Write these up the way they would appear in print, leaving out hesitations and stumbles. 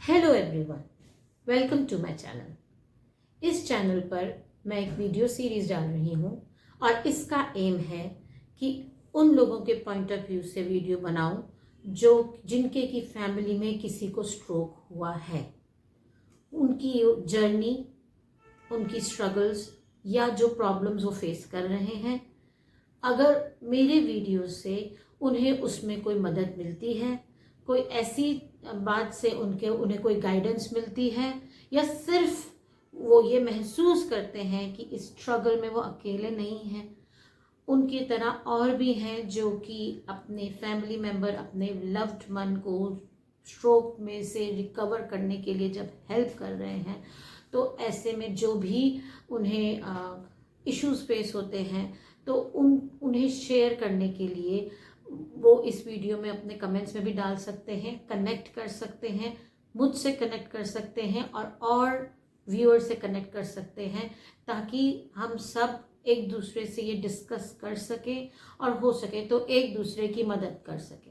Hello everyone, welcome to my channel. इस channel पर मैं एक वीडियो सीरीज डाल रही हूँ और इसका एम है कि उन लोगों के पॉइंट ऑफ व्यू से वीडियो बनाऊँ जो जिनके की फैमिली में किसी को स्ट्रोक हुआ है, उनकी जर्नी, उनकी स्ट्रगल्स या जो प्रॉब्लम्स वो फेस कर रहे हैं। अगर मेरे वीडियो से उन्हें उसमें कोई मदद मिलती है, कोई ऐसी बात से उन्हें कोई गाइडेंस मिलती है, या सिर्फ वो ये महसूस करते हैं कि इस स्ट्रगल में वो अकेले नहीं हैं, उनकी तरह और भी हैं जो कि अपने फैमिली मेम्बर, अपने लव्ड वन को स्ट्रोक में से रिकवर करने के लिए जब हेल्प कर रहे हैं, तो ऐसे में जो भी उन्हें इश्यूज फेस होते हैं तो उन्हें शेयर करने के लिए वो इस वीडियो में अपने कमेंट्स में भी डाल सकते हैं, कनेक्ट कर सकते हैं, मुझसे कनेक्ट कर सकते हैं और व्यूअर से कनेक्ट कर सकते हैं, ताकि हम सब एक दूसरे से ये डिस्कस कर सके और हो सके तो एक दूसरे की मदद कर सके।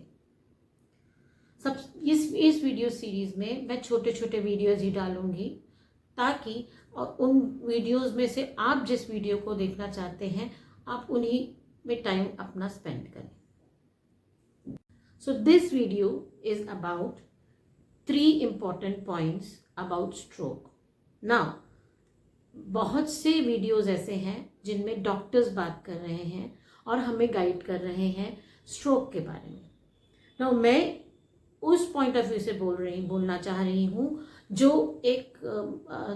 सब इस वीडियो सीरीज में मैं छोटे छोटे वीडियोज ही डालूंगी, ताकि उन वीडियोस में से आप जिस वीडियो को देखना चाहते हैं आप उन्हीं में टाइम अपना स्पेंड करें। So this video is about 3 important points about stroke. Now, बहुत से वीडियोस ऐसे हैं जिनमें डॉक्टर्स बात कर रहे हैं और हमें गाइड कर रहे हैं स्ट्रोक के बारे में। Now, मैं उस पॉइंट ऑफ व्यू से बोलना चाह रही हूँ जो एक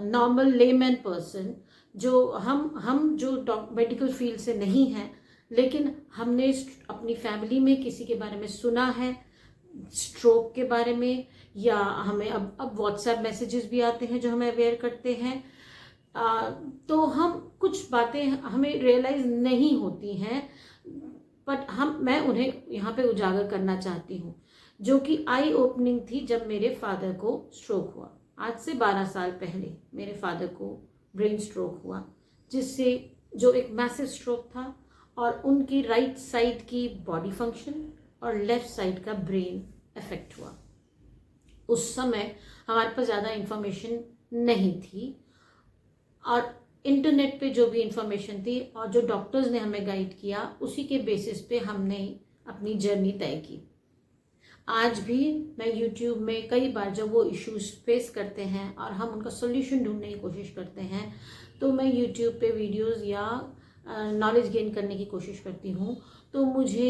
नॉर्मल लेमैन पर्सन, जो हम जो मेडिकल फील्ड से नहीं हैं, लेकिन हमने अपनी फैमिली में किसी के बारे में सुना है स्ट्रोक के बारे में, या हमें अब व्हाट्सएप मैसेजेस भी आते हैं जो हमें अवेयर करते हैं। तो हम कुछ बातें हमें रियलाइज नहीं होती हैं, बट मैं उन्हें यहाँ पे उजागर करना चाहती हूँ, जो कि आई ओपनिंग थी जब मेरे फादर को स्ट्रोक हुआ। आज से 12 साल पहले मेरे फादर को ब्रेन स्ट्रोक हुआ, जो एक मैसिव स्ट्रोक था, और उनकी राइट साइड की बॉडी फंक्शन और लेफ्ट साइड का ब्रेन अफेक्ट हुआ। उस समय हमारे पास ज़्यादा इंफॉर्मेशन नहीं थी, और इंटरनेट पे जो भी इंफॉर्मेशन थी और जो डॉक्टर्स ने हमें गाइड किया, उसी के बेसिस पे हमने अपनी जर्नी तय की। आज भी मैं यूट्यूब में कई बार जब वो इश्यूज फेस करते हैं और हम उनका सोल्यूशन ढूंढने की कोशिश करते हैं, तो मैं यूट्यूब पे वीडियोस या नॉलेज गेन करने की कोशिश करती हूँ, तो मुझे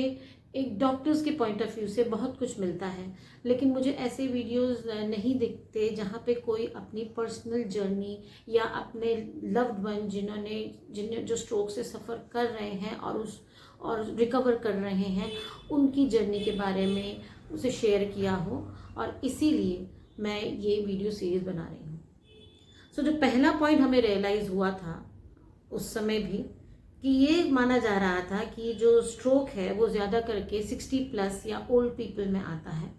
एक डॉक्टर्स के पॉइंट ऑफ व्यू से बहुत कुछ मिलता है, लेकिन मुझे ऐसे वीडियोस नहीं दिखते जहाँ पे कोई अपनी पर्सनल जर्नी या अपने लव्ड वन जिन्हें जो स्ट्रोक से सफ़र कर रहे हैं और रिकवर कर रहे हैं, उनकी जर्नी के बारे में उसे शेयर किया हो, और इसीलिए मैं ये वीडियो सीरीज़ बना रही हूँ। सो जो पहला पॉइंट हमें रियलाइज़ हुआ था उस समय भी, कि ये माना जा रहा था कि जो स्ट्रोक है वो ज़्यादा करके 60+ या ओल्ड पीपल में आता है,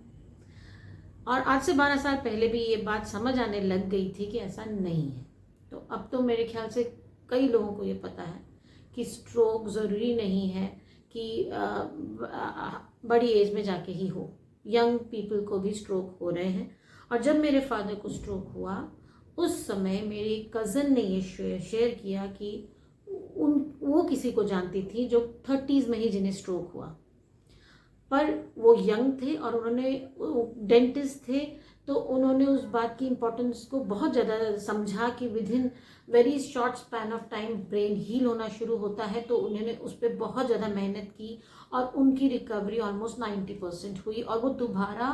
और आज से 12 साल पहले भी ये बात समझ आने लग गई थी कि ऐसा नहीं है। तो अब तो मेरे ख्याल से कई लोगों को ये पता है कि स्ट्रोक ज़रूरी नहीं है कि बड़ी एज में जाके ही हो, यंग पीपल को भी स्ट्रोक हो रहे हैं। और जब मेरे फादर को स्ट्रोक हुआ, उस समय मेरी कज़न ने ये शेयर किया कि वो किसी को जानती थी जो 30s में ही जिन्हें स्ट्रोक हुआ, पर वो यंग थे और उन्होंने डेंटिस्ट थे, तो उन्होंने उस बात की इम्पोर्टेंस को बहुत ज़्यादा समझा कि within very short span of time brain heal होना शुरू होता है। तो उन्होंने उस पर बहुत ज़्यादा मेहनत की और उनकी रिकवरी ऑलमोस्ट 90% हुई, और वो दोबारा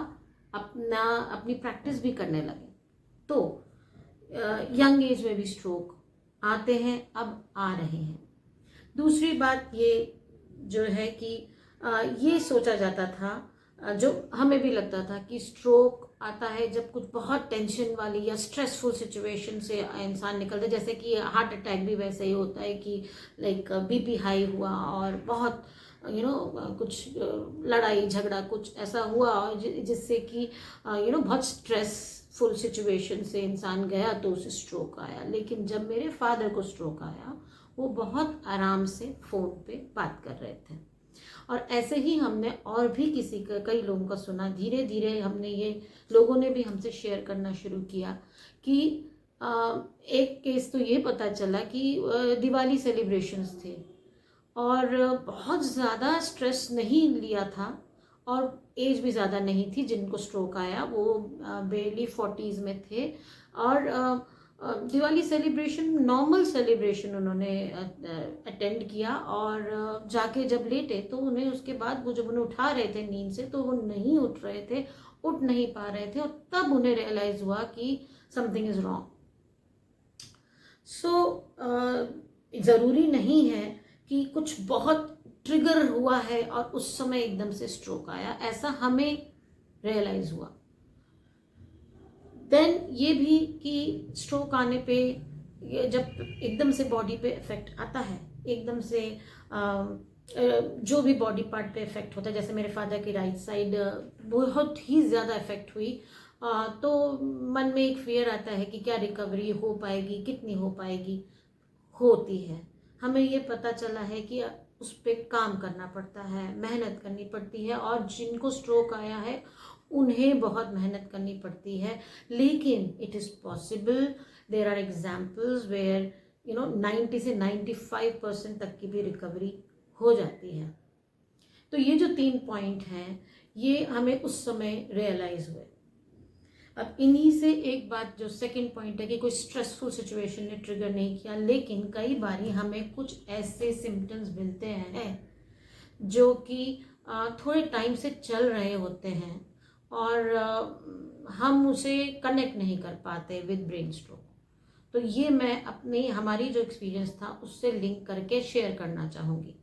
अपनी प्रैक्टिस भी करने लगे। तो यंग एज में भी स्ट्रोक आते हैं, अब आ रहे हैं। दूसरी बात ये जो है कि ये सोचा जाता था, जो हमें भी लगता था, कि स्ट्रोक आता है जब कुछ बहुत टेंशन वाली या स्ट्रेसफुल सिचुएशन से इंसान निकलता है, जैसे कि हार्ट अटैक भी वैसे ही होता है कि लाइक बीपी हाई हुआ और बहुत कुछ लड़ाई झगड़ा कुछ ऐसा हुआ जिससे कि बहुत स्ट्रेसफुल सिचुएशन से इंसान गया तो उसे स्ट्रोक आया। लेकिन जब मेरे फादर को स्ट्रोक आया, वो बहुत आराम से फ़ोन पे बात कर रहे थे, और ऐसे ही हमने और भी कई लोगों का सुना। धीरे धीरे हमने ये लोगों ने भी हमसे शेयर करना शुरू किया कि एक केस तो ये पता चला कि दिवाली सेलिब्रेशंस थे और बहुत ज़्यादा स्ट्रेस नहीं लिया था और एज भी ज़्यादा नहीं थी जिनको स्ट्रोक आया, वो बेरली 40s में थे। और दिवाली सेलिब्रेशन नॉर्मल सेलिब्रेशन उन्होंने अटेंड किया और जाके जब लेटे तो उन्हें उसके बाद वो जब उन्हें उठा रहे थे नींद से तो वो नहीं उठ रहे थे, उठ नहीं पा रहे थे, और तब उन्हें रियलाइज हुआ कि समथिंग इज रॉन्ग। सो ज़रूरी नहीं है कि कुछ बहुत ट्रिगर हुआ है और उस समय एकदम से स्ट्रोक आया, ऐसा हमें रियलाइज हुआ। देन ये भी कि स्ट्रोक आने पे जब एकदम से बॉडी पे इफेक्ट आता है, एकदम से जो भी बॉडी पार्ट पे इफेक्ट होता है, जैसे मेरे फादर की राइट साइड बहुत ही ज़्यादा इफेक्ट हुई, तो मन में एक फियर आता है कि क्या रिकवरी हो पाएगी, कितनी हो पाएगी। होती है, हमें ये पता चला है कि उस पर काम करना पड़ता है, मेहनत करनी पड़ती है, और जिनको स्ट्रोक आया है उन्हें बहुत मेहनत करनी पड़ती है, लेकिन it is possible. There are examples where 90 से 95% तक की भी रिकवरी हो जाती है। तो ये जो 3 पॉइंट हैं ये हमें उस समय रियलाइज हुए। अब इन्हीं से एक बात, जो सेकंड पॉइंट है कि कोई स्ट्रेसफुल सिचुएशन ने ट्रिगर नहीं किया, लेकिन कई बारी हमें कुछ ऐसे सिम्टम्स मिलते हैं जो कि थोड़े टाइम से चल रहे होते हैं और हम उसे कनेक्ट नहीं कर पाते विद ब्रेन स्ट्रोक। तो ये मैं हमारी जो एक्सपीरियंस था उससे लिंक करके शेयर करना चाहूँगी।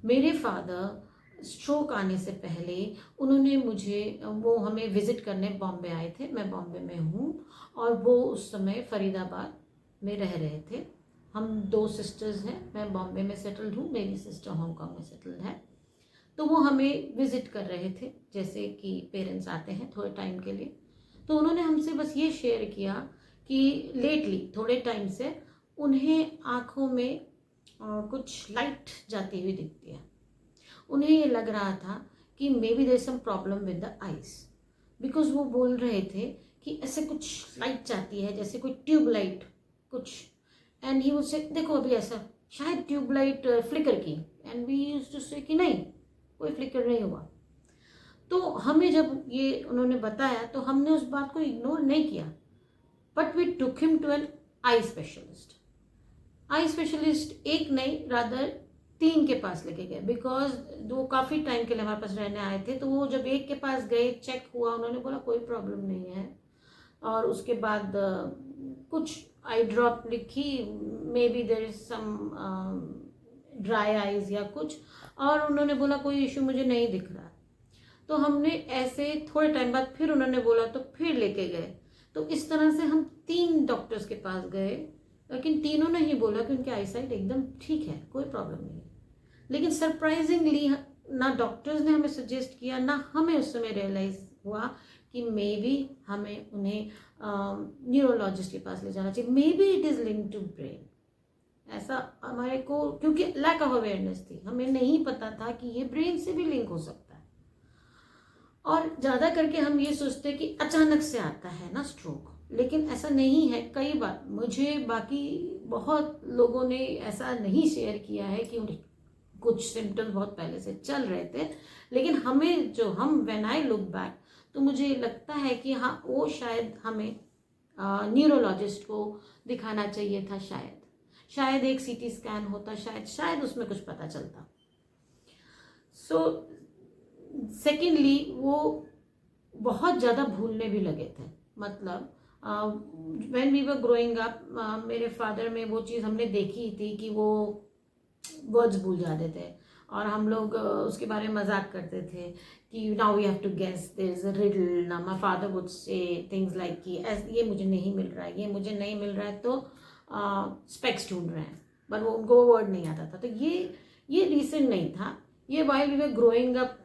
मेरे फादर स्ट्रोक आने से पहले उन्होंने वो हमें विज़िट करने बॉम्बे आए थे। मैं बॉम्बे में हूँ और वो उस समय फरीदाबाद में रह रहे थे। हम 2 सिस्टर्स हैं, मैं बॉम्बे में सेटल्ड हूँ, मेरी सिस्टर हांगकांग में सेटल्ड है। तो वो हमें विज़िट कर रहे थे, जैसे कि पेरेंट्स आते हैं थोड़े टाइम के लिए। तो उन्होंने हमसे बस ये शेयर किया कि लेटली थोड़े टाइम से उन्हें आँखों में कुछ लाइट जाती हुई दिखती है। उन्हें ये लग रहा था कि maybe there some problem with the eyes, because वो बोल रहे थे कि ऐसे कुछ लाइट जाती है जैसे कोई ट्यूब लाइट कुछ, एंड ही वुड से देखो अभी ऐसा शायद ट्यूब लाइट फ्लिकर की, एंड वी यूज्ड टू से कि नहीं कोई फ्लिकर नहीं हुआ। तो हमें जब ये उन्होंने बताया तो हमने उस बात को इग्नोर नहीं किया, but we took him to an eye specialist. Eye specialist एक नहीं रादर 3 के पास लेके गए, बिकॉज वो काफ़ी टाइम के लिए हमारे पास रहने आए थे। तो वो जब एक के पास गए, चेक हुआ, उन्होंने बोला कोई प्रॉब्लम नहीं है, और उसके बाद कुछ आई ड्रॉप लिखी, maybe there is some dry eyes या कुछ, और उन्होंने बोला कोई इशू मुझे नहीं दिख रहा। तो हमने ऐसे थोड़े टाइम बाद फिर उन्होंने बोला तो फिर लेके गए। तो इस तरह से हम 3 डॉक्टर्स के पास गए, लेकिन तीनों ने ही बोला कि उनकी आईसाइट एकदम ठीक है, कोई प्रॉब्लम नहीं है। लेकिन सरप्राइजिंगली ना डॉक्टर्स ने हमें सजेस्ट किया, ना हमें उस समय रियलाइज हुआ कि मे बी हमें उन्हें न्यूरोलॉजिस्ट के पास ले जाना चाहिए, maybe it is link to brain. ऐसा हमारे को, क्योंकि लैक ऑफ अवेयरनेस थी, हमें नहीं पता था कि ये ब्रेन से भी लिंक हो सकता है। और ज़्यादा करके हम ये सोचते कि अचानक से आता है ना स्ट्रोक, लेकिन ऐसा नहीं है। कई बार मुझे, बाकी बहुत लोगों ने ऐसा नहीं शेयर किया है कि उन्हें कुछ सिम्टम्स बहुत पहले से चल रहे थे, लेकिन हमें व्हेन आई लुक बैक तो मुझे लगता है कि हाँ, वो शायद हमें न्यूरोलॉजिस्ट को दिखाना चाहिए था। शायद एक सीटी स्कैन होता, शायद उसमें कुछ पता चलता। सो सेकेंडली वो बहुत ज़्यादा भूलने भी लगे थे। मतलब when we were growing up, मेरे फादर में वो चीज़ हमने देखी थी कि वो वर्ड्स भूल जाते थे, और हम लोग उसके बारे में मजाक करते थे कि now we have to guess, there is a riddle ना। My father would say things like कि ये मुझे नहीं मिल रहा है, ये मुझे नहीं मिल रहा है, तो स्पेक्स ढूंढ रहे हैं, पर वो उनको वो वर्ड नहीं आता था। तो ये रीसेंट नहीं था, ये while we were growing up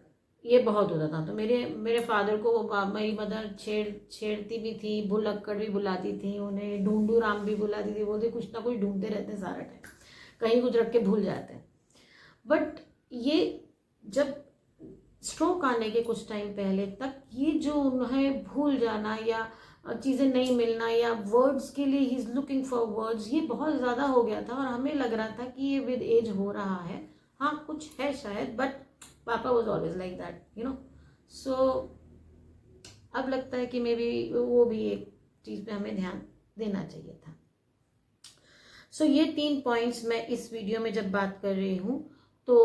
ये बहुत होता था। तो मेरे फादर को मेरी मदर छेड़ती भी थी, भुलक्कड़ भी बुलाती थी, उन्हें ढूंढू राम भी बुलाती थी, बोलते कुछ ना कुछ ढूंढते रहते हैं सारा टाइम, कहीं कुछ रख के भूल जाते हैं। बट ये जब स्ट्रोक आने के कुछ टाइम पहले तक ये जो है भूल जाना या चीज़ें नहीं मिलना या वर्ड्स के लिए he is looking for words, ये बहुत ज़्यादा हो गया था और हमें लग रहा था कि ये विद एज हो रहा है, हाँ कुछ है शायद, बट पापा was always like that, you know. So अब लगता है कि मे बी वो भी एक चीज़ पे हमें ध्यान देना चाहिए था। सो ये 3 पॉइंट्स मैं इस वीडियो में जब बात कर रही हूँ तो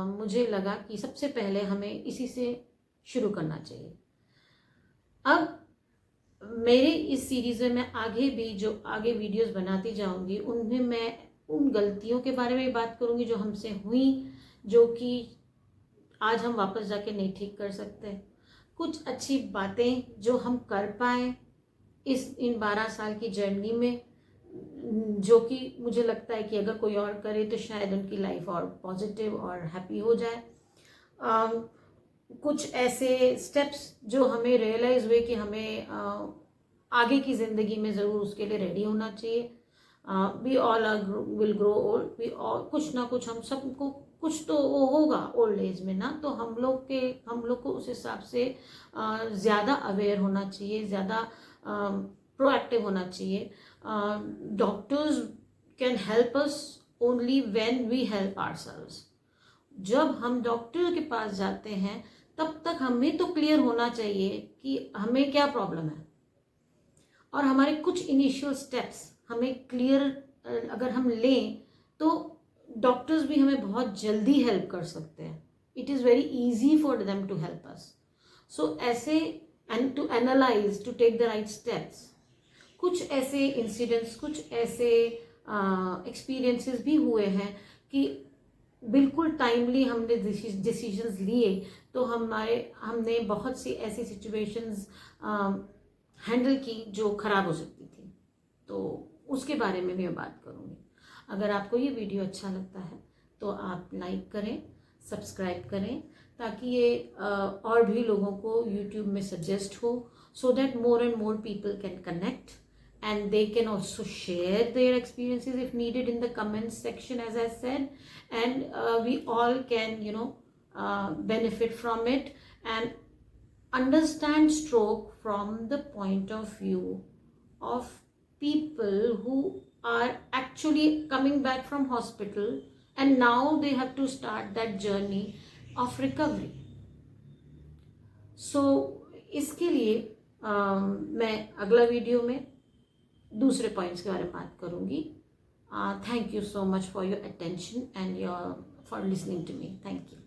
मुझे लगा कि सबसे पहले हमें इसी से शुरू करना चाहिए। अब मेरे इस सीरीज़ में मैं आगे भी जो आगे वीडियोस बनाती जाऊंगी उनमें मैं उन गलतियों के बारे में बात करूंगी जो हमसे हुई, जो कि आज हम वापस जाके नहीं ठीक कर सकते, कुछ अच्छी बातें जो हम कर पाए इन 12 साल की जर्नी में, जो कि मुझे लगता है कि अगर कोई और करे तो शायद उनकी लाइफ और पॉजिटिव और हैप्पी हो जाए। कुछ ऐसे स्टेप्स जो हमें रियलाइज हुए कि हमें आगे की ज़िंदगी में ज़रूर उसके लिए रेडी होना चाहिए। We all will grow old, we all कुछ ना कुछ हम सबको कुछ तो वो होगा ओल्ड एज में ना, तो हम लोग को उस हिसाब से ज़्यादा अवेयर होना चाहिए, ज़्यादा प्रोएक्टिव होना चाहिए। Doctors can help us only when we help ourselves. जब हम डॉक्टर के पास जाते हैं तब तक हमें तो क्लियर होना चाहिए कि हमें क्या प्रॉब्लम है, और हमारे कुछ इनिशियल स्टेप्स हमें क्लियर अगर हम लें तो डॉक्टर्स भी हमें बहुत जल्दी हेल्प कर सकते हैं। It is very easy for them to help us. So ऐसे and to analyze, to take the right steps. कुछ ऐसे इंसिडेंट्स, कुछ ऐसे एक्सपीरियंसेस भी हुए हैं कि बिल्कुल टाइमली हमने डिसीजंस लिए तो हमने बहुत सी ऐसी सिचुएशंस हैंडल की जो ख़राब हो सकती थी, तो उसके बारे में भी मैं बात करूँगी। अगर आपको ये वीडियो अच्छा लगता है तो आप लाइक करें, सब्सक्राइब करें, ताकि ये और भी लोगों को यूट्यूब में सजेस्ट हो, so that more and more people can connect and they can also share their experiences if needed in the comments section, as I said, and we all can benefit from it and understand stroke from the point of view of people who are actually coming back from hospital and now they have to start that journey of recovery. So इसके लिए मैं अगला video में दूसरे points के बारे में बात करूंगी। Thank you so much for your attention and for listening to me. Thank you.